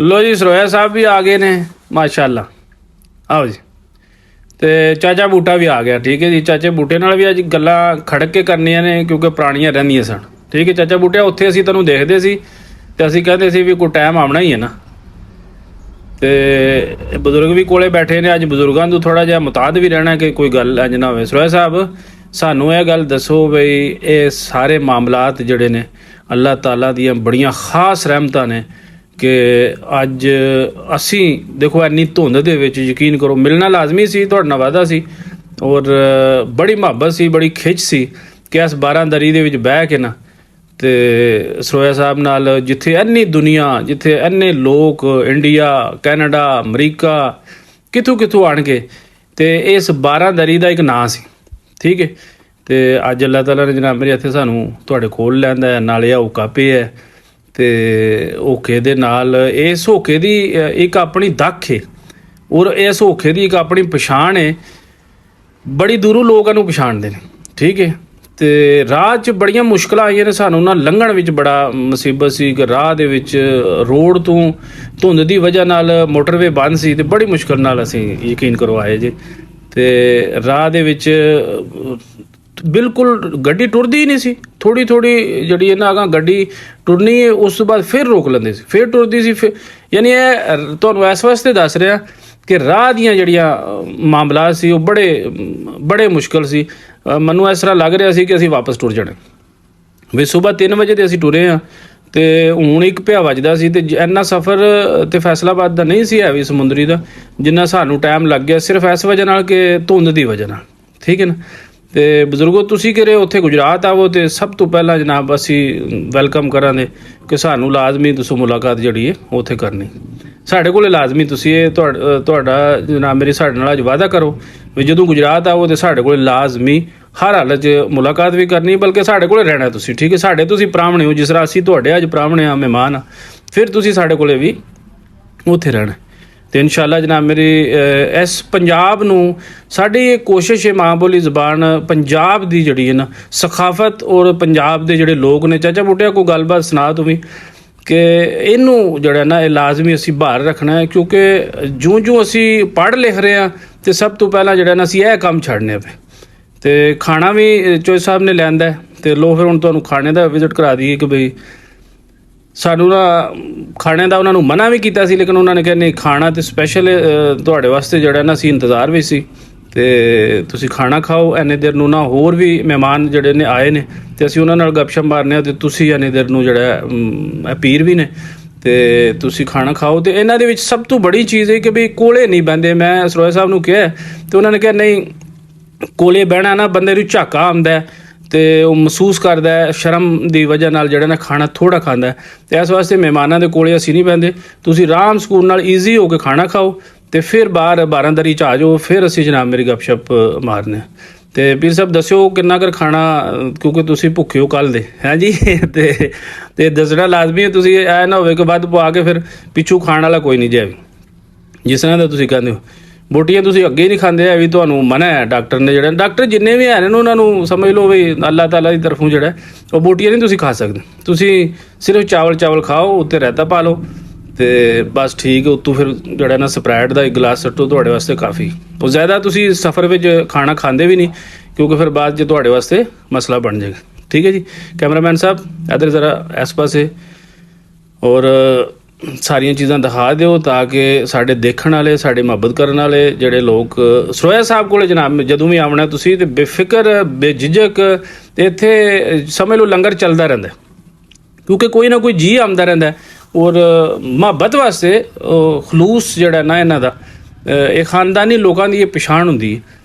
लो जी सरोया साहब भी आ गए ने माशाअल्लाह। आओ जी। तो चाचा बूटा भी आ गया। ठीक है जी। चाचे बूटे नाल भी अज गल्लां खड़क के करनियां ने क्योंकि पुरानियां रहिंदियां सन। ठीक है चाचा बूटिया, उत्थे असीं तैनूं देखदे सी ते असीं कहंदे सी भी कोई टाइम आउणा ही है ना। तो बजुर्ग भी कोले बैठे ने, अज बजुर्गों को थोड़ा जिहा मुताद भी रहना कि कोई गल इंज ना होवे। सरोया साहब सानू यह गल दसो बई ये सारे मामलात जिहड़े ने अल्लाह ताला दियां बड़ियां खास रहमतां ने कि अज असी देखो इन्नी धुंध दे विच यकीन करो मिलना लाजमी सी, तुहाडे नाल वादा सी और बड़ी मुहब्बत सी, बड़ी खिच सी कि अस 12 दरी दे विच बह के ना ते सरोया साहब नाल जिथे इन्नी दुनिया, जिथे इन्ने लोग इंडिया, कैनेडा, अमरीका कितों कितों आण के ते इस 12 दरी का एक नां सी। ठीक है। तो अज अल्लाह ताला ने जनाब मेरे इत्थे सानू तुहाडे कोल लैंदा है, नाल ये होका पे है तो होके दे नाल इस होके दी एक अपनी दख है और इस होके दी एक अपनी पछाण है। बड़ी दूरों लोग इहनूं पछाणदे ने। ठीक है। तो राह च बड़ियां मुश्किलां आईयां ने सानू ना लंघण विच बड़ा मुसीबत सी कि राह दे विच रोड तो धुंध की वजह नाल मोटरवे बंद सी ते बड़ी मुश्किल नाल असीं यकीन करो आए जे। तो राह दे विच बिल्कुल गड्डी टुरदी ही नहीं सी। थोड़ी थोड़ी जिहड़ी है ना अगां गड्डी टुरनी है उस तो बाद फिर रोक लैंदे सी, फिर टुरदी सी। फिर यानी ये तुहानूं इस वास्ते दस रहा कि राह दियां जिहड़ियां मामलात सी वो बड़े बड़े मुश्किल सी। मैनूं इस तरह लग रहा सी कि असीं वापस टुर जाणे भी। सुबह 3 बजे ते असीं टुरे हाँ तो हुण 1 पिया वजदा सी। ते इन्ना सफ़र तो फैसलाबाद का नहीं सी है भी समुंदरी का जिन्ना सानू टाइम लग गया सिर्फ इस वजह नाल कि धुंध की वजह नाल। ठीक है ना। तो बजुर्गो तुसीं कि उत्थे गुजरात आवो तो सब तो पहला जनाब असी वैलकम करांगे कि सानू लाजमी तुसों मुलाकात जिहड़ी है उत्थे करनी साढ़े कोले लाजमी। तुसीं ये तुहाडा जनाब मेरी साढ़े नाल अज वादा करो भी जदों गुजरात आवो तो साढ़े कोले लाजमी हर हालत च मुलाकात भी करनी, बल्कि साढ़े कोले रहना तुसीं। ठीक है। साढ़े तुसीं प्राहुणे हो जिस तरह असीं तुहाडे अज प्राहुणे आ, मेहमान आ, फिर तुसीं साढ़े कोले भी उत्थे रहना। तो इंशाअल्लाह जनाब मेरी इस पंजाब नूं साडी ये कोशिश है माँ बोली ज़बान पंजाब दी जिहड़ी है ना सखाफत और पंजाब दे जिहड़े लोग ने। चाचा बूटिया कोई गलबात सुना तूं भी कि इनू जिहड़ा ना लाजमी असीं बाहर रखना है क्योंकि जूं जूं असीं पढ़ लिख रहे हैं तो सब तो पहला जिहड़ा ना असीं यह काम छड्डने पे। तो खाना भी चोई साहब ने लिआंदा है तो लो फिर हुण तुहानूं खाने का विजिट करा दईए कि बई सानू ना खाने का उन्होंने मना भी किया सी लेकिन उन्होंने कहा नहीं खाना तो स्पैशल तुहाडे वास्ते जिहड़ा ना असीं इंतज़ार भी सी ते तुसीं खाना खाओ। इन्ने देर नूं ना होर भी मेहमान जिहड़े ने आए ने ते असीं उन्हां नाल गपशप मारने ते तुसीं इन्ने देर नूं जिहड़ा पीर भी ने ते तुसीं खाना खाओ। तो इन्हां दे विच सब तो बड़ी चीज़ है कि बई कोले नहीं बहिंदे। मैं सरोया साहब नूं कहा तो उन्होंने कहा नहीं कोले बहना ना बंदे नूं झाका आउंदा है तो वह महसूस करता है शर्म की वजह नाल जिहड़ा ना खाना थोड़ा खाता है। तो इस वास्ते मेहमानों के कोले असीं नहीं बहिंदे। तुसीं आराम सुकून नाल ईजी होकर खाना खाओ तो फिर बाहर 12 दरी च आ जाओ, फिर असीं जनाब मेरी गपशप मारने। तो पीर साहब दस्यो किन्ना कर खाना क्योंकि तुसीं भुखे हो कल दे हैं जी। तो दसना लाजमी है। तुसीं ऐ ना होवे कि वध पवा के फिर पिछू खाण वाला कोई नहीं जे जिस तरह का तुसीं कहंदे हो। बोटियां तुसीं अगे ही नहीं खांदे है भी तुहानूं मना है डॉक्टर ने जिहड़ा डॉक्टर जिन्ने भी हैं उन्होंने समझ लो भी अल्लाह ताला की तरफों जिहड़ा वो बोटियां नहीं तुसीं खा सकदे। तुसीं सिर्फ चावल खाओ उत्ते रायता पा लो तो बस ठीक है। उत्तों फिर जिहड़ा ना स्प्रैड का 1 गिलास सट्टो तुहाडे वास्ते काफ़ी। और ज़्यादा तुसीं सफ़र विच खाना खांदे भी नहीं क्योंकि फिर बाद च तुहाडे वास्ते मसला बन जाएगा। ठीक है जी। कैमरामैन साहब इधर ज़रा इस पासे और सारियां चीज़ां दिखा दिओ ताकि साडे देखण वाले साडे मुहब्बत करन वाले जिहड़े लोग सरोया साहब कोले जनाब जदों भी आवना तुसीं ते बेफिक्र बेझिझक इत्थे समझ लो लंगर चलदा रहिंदा क्योंकि कोई ना कोई जी आंदा रहिंदा और मुहब्बत वास्ते खलूस जिहड़ा ना इन्हां दा खानदानी लोकां दी ये पछाण हुंदी है।